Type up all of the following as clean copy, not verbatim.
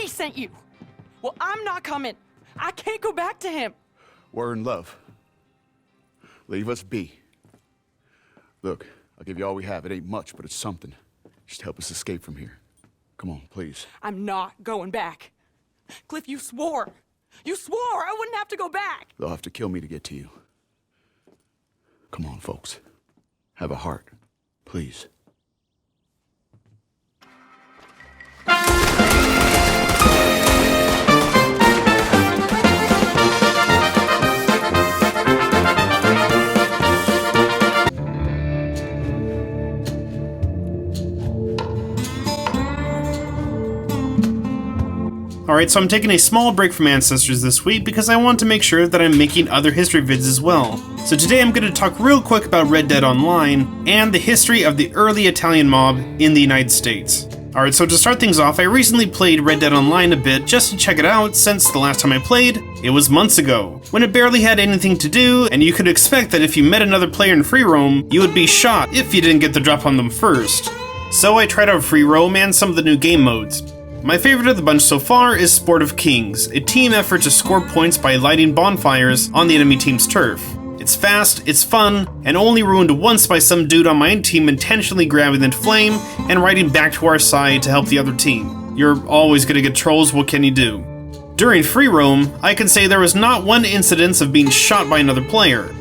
He sent you. Well, I'm not coming. I can't go back to him. We're in love. Leave us be. Look, I'll give you all we have. It ain't much, but it's something. Just help us escape from here. Come on, please. I'm not going back. Cliff, you swore. You swore I wouldn't have to go back. They'll have to kill me to get to you. Come on, folks. Have a heart. Please. Alright, so I'm taking a small break from Ancestors this week because I want to make sure that I'm making other history vids as well. So today I'm going to talk real quick about Red Dead Online and the history of the early Italian mob in the United States. Alright, so to start things off, I recently played Red Dead Online a bit just to check it out since the last time I played, it was months ago, when it barely had anything to do, and you could expect that if you met another player in free roam, you would be shot if you didn't get the drop on them first. So I tried out free roam and some of the new game modes. My favorite of the bunch so far is Sport of Kings, a team effort to score points by lighting bonfires on the enemy team's turf. It's fast, it's fun, and only ruined once by some dude on my own team intentionally grabbing the flame and riding back to our side to help the other team. You're always gonna get trolls, what can you do? During free roam, I can say there was not one incidence of being shot by another player.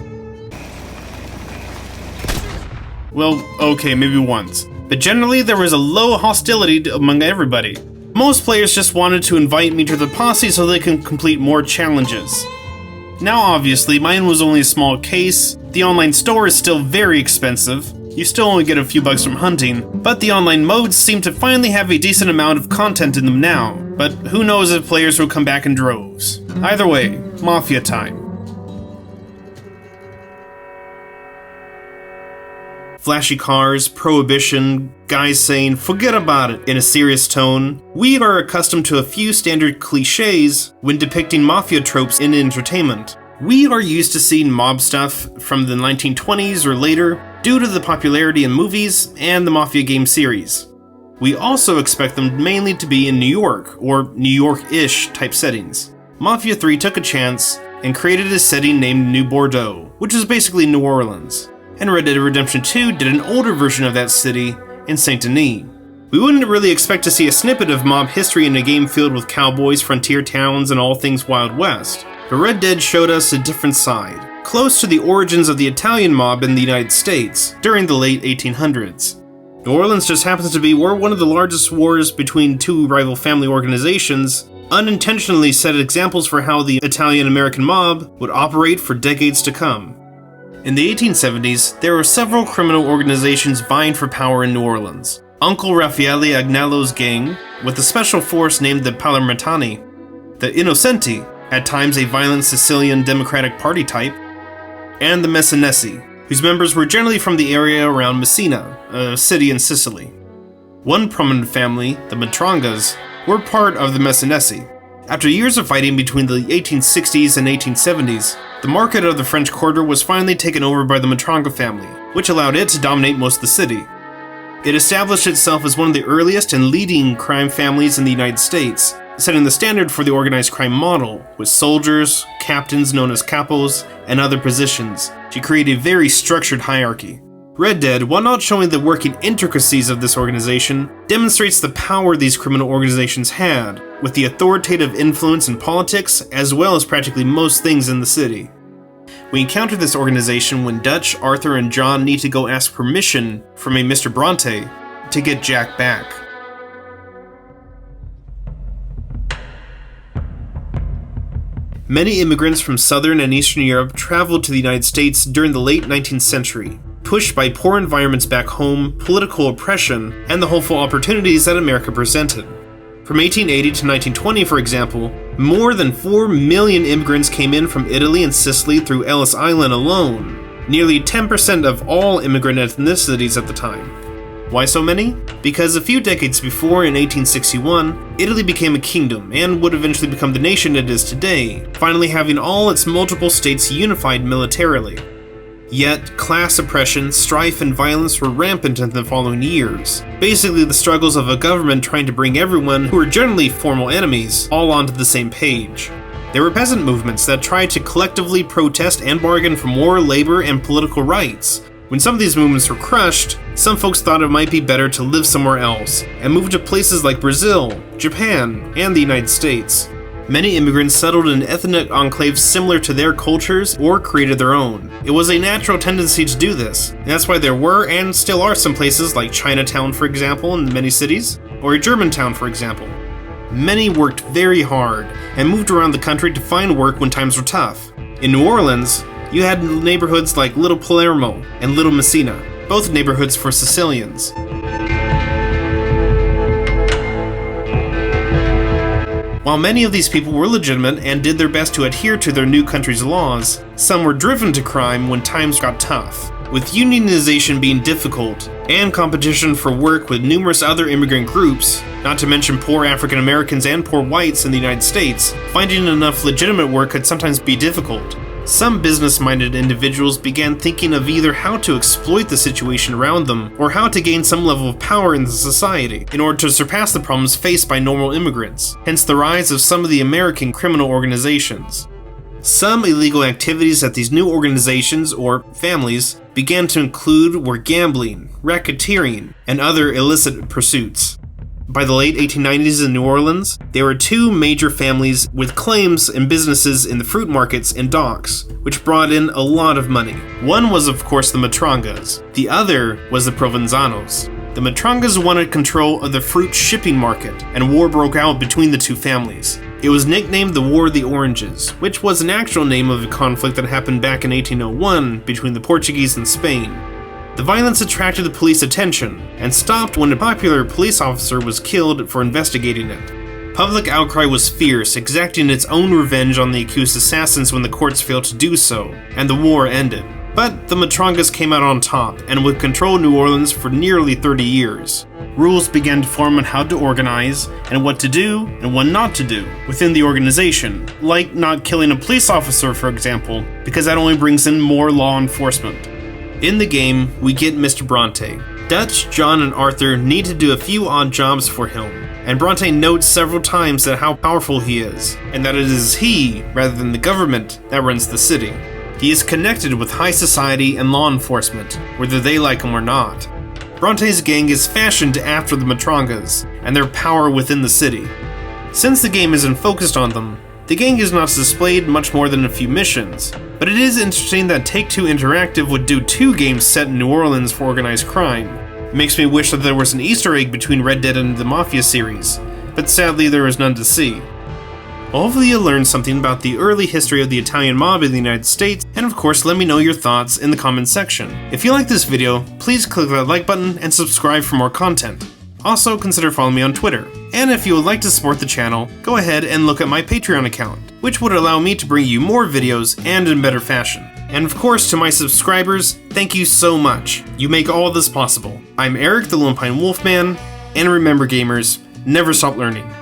Well, okay, maybe once. But generally there was a low hostility among everybody. Most players just wanted to invite me to their posse so they can complete more challenges. Now obviously, mine was only a small case, the online store is still very expensive, you still only get a few bucks from hunting, but the online modes seem to finally have a decent amount of content in them now, but who knows if players will come back in droves. Either way, Mafia time. Flashy cars, prohibition, guys saying, forget about it, in a serious tone. We are accustomed to a few standard cliches when depicting mafia tropes in entertainment. We are used to seeing mob stuff from the 1920s or later due to the popularity in movies and the Mafia game series. We also expect them mainly to be in New York, or New York-ish type settings. Mafia 3 took a chance and created a setting named New Bordeaux, which is basically New Orleans. And Red Dead Redemption 2 did an older version of that city in Saint Denis. We wouldn't really expect to see a snippet of mob history in a game filled with cowboys, frontier towns, and all things Wild West, but Red Dead showed us a different side, close to the origins of the Italian mob in the United States during the late 1800s. New Orleans just happens to be where one of the largest wars between two rival family organizations unintentionally set examples for how the Italian-American mob would operate for decades to come. In the 1870s, there were several criminal organizations vying for power in New Orleans. Uncle Raffaele Agnello's gang, with a special force named the Palermitani, the Innocenti, at times a violent Sicilian Democratic Party type, and the Messinesi, whose members were generally from the area around Messina, a city in Sicily. One prominent family, the Matrangas, were part of the Messinesi. After years of fighting between the 1860s and 1870s, the market of the French Quarter was finally taken over by the Matranga family, which allowed it to dominate most of the city. It established itself as one of the earliest and leading crime families in the United States, setting the standard for the organized crime model, with soldiers, captains known as capos, and other positions, to create a very structured hierarchy. Red Dead, while not showing the working intricacies of this organization, demonstrates the power these criminal organizations had, with the authoritative influence in politics as well as practically most things in the city. We encounter this organization when Dutch, Arthur, and John need to go ask permission from a Mr. Bronte to get Jack back. Many immigrants from Southern and Eastern Europe traveled to the United States during the late 19th century, pushed by poor environments back home, political oppression, and the hopeful opportunities that America presented. From 1880 to 1920, for example, more than 4 million immigrants came in from Italy and Sicily through Ellis Island alone, nearly 10% of all immigrant ethnicities at the time. Why so many? Because a few decades before, in 1861, Italy became a kingdom and would eventually become the nation it is today, finally having all its multiple states unified militarily. Yet, class oppression, strife, and violence were rampant in the following years. Basically, the struggles of a government trying to bring everyone, who were generally formal enemies, all onto the same page. There were peasant movements that tried to collectively protest and bargain for more labor and political rights. When some of these movements were crushed, some folks thought it might be better to live somewhere else, and moved to places like Brazil, Japan, and the United States. Many immigrants settled in ethnic enclaves similar to their cultures or created their own. It was a natural tendency to do this, and that's why there were and still are some places like Chinatown, for example, in many cities, or Germantown, for example. Many worked very hard and moved around the country to find work when times were tough. In New Orleans, you had neighborhoods like Little Palermo and Little Messina, both neighborhoods for Sicilians. While many of these people were legitimate and did their best to adhere to their new country's laws, some were driven to crime when times got tough. With unionization being difficult, and competition for work with numerous other immigrant groups, not to mention poor African Americans and poor whites in the United States, finding enough legitimate work could sometimes be difficult. Some business-minded individuals began thinking of either how to exploit the situation around them, or how to gain some level of power in the society, in order to surpass the problems faced by normal immigrants, hence the rise of some of the American criminal organizations. Some illegal activities that these new organizations, or families, began to include were gambling, racketeering, and other illicit pursuits. By the late 1890s in New Orleans, there were two major families with claims and businesses in the fruit markets and docks, which brought in a lot of money. One was, of course, the Matrangas. The other was the Provenzanos. The Matrangas wanted control of the fruit shipping market, and war broke out between the two families. It was nicknamed the War of the Oranges, which was an actual name of a conflict that happened back in 1801 between the Portuguese and Spain. The violence attracted the police attention, and stopped when a popular police officer was killed for investigating it. Public outcry was fierce, exacting its own revenge on the accused assassins when the courts failed to do so, and the war ended. But the Matrangas came out on top, and would control New Orleans for nearly 30 years. Rules began to form on how to organize, and what to do, and what not to do within the organization, like not killing a police officer, for example, because that only brings in more law enforcement. In the game, we get Mr. Bronte. Dutch, John, and Arthur need to do a few odd jobs for him, and Bronte notes several times that how powerful he is, and that it is he, rather than the government, that runs the city. He is connected with high society and law enforcement, whether they like him or not. Bronte's gang is fashioned after the Matrangas, and their power within the city. Since the game isn't focused on them, the gang is not displayed much more than a few missions, but it is interesting that Take-Two Interactive would do 2 games set in New Orleans for organized crime. It makes me wish that there was an Easter egg between Red Dead and the Mafia series, but sadly there is none to see. Hopefully you'll learn something about the early history of the Italian mob in the United States, and of course let me know your thoughts in the comments section. If you like this video, please click that like button and subscribe for more content. Also, consider following me on Twitter. And if you would like to support the channel, go ahead and look at my Patreon account, which would allow me to bring you more videos and in better fashion. And of course, to my subscribers, thank you so much. You make all of this possible. I'm Eric, the LonePineWolfman, and remember gamers, never stop learning.